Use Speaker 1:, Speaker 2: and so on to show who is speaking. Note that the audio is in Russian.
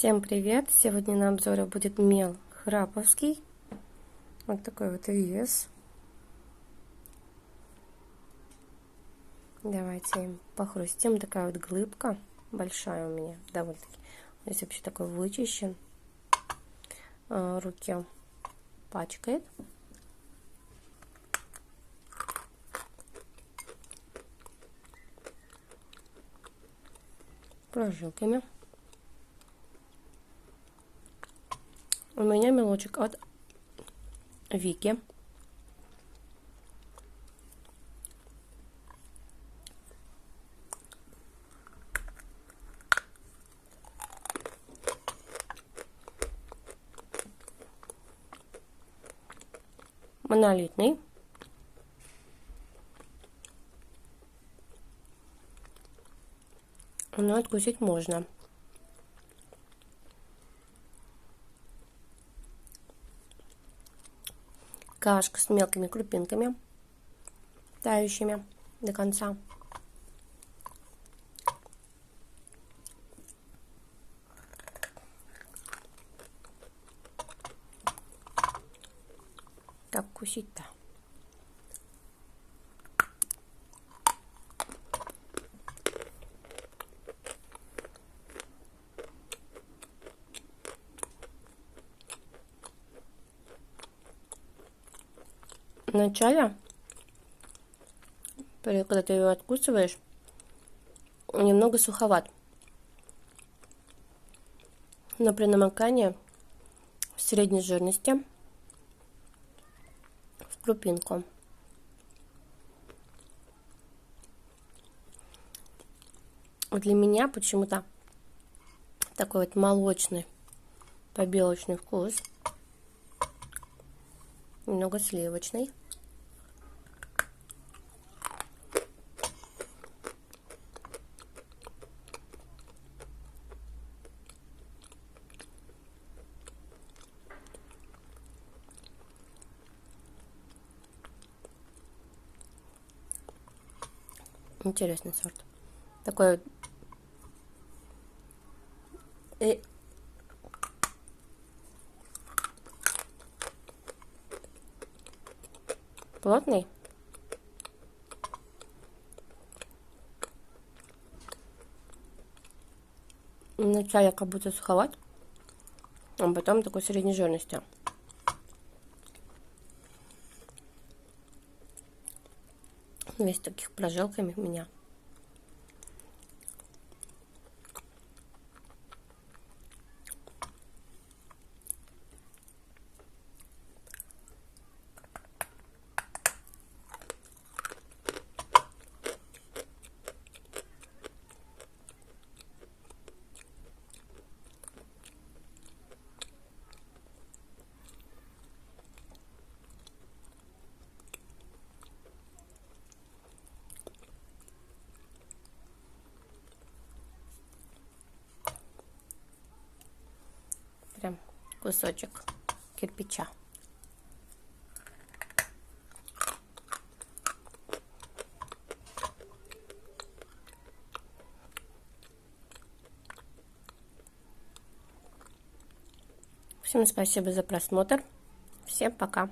Speaker 1: Всем привет! Сегодня на обзоре будет мел храповский. Вот такой вот вес. Давайте им похрустим. Такая вот глыбка большая у меня, довольно-таки. Здесь вообще такой вычищен. Руки пачкает. Прожилками. У меня мелочек от Вики. Монолитный. Но откусить можно. Кашка с мелкими крупинками, тающими до конца. Как кусить-то? Вначале, когда ты ее откусываешь, немного суховат. Но при намокании в средней жирности в крупинку. Для меня почему-то такой вот молочный, побелочный вкус. Немного сливочный. Интересный сорт. Такой вот плотный. Вначале как будто суховат, а потом такой средней жирности. Весь таких прожилками у меня. Прям кусочек кирпича. Всем спасибо за просмотр. Всем пока.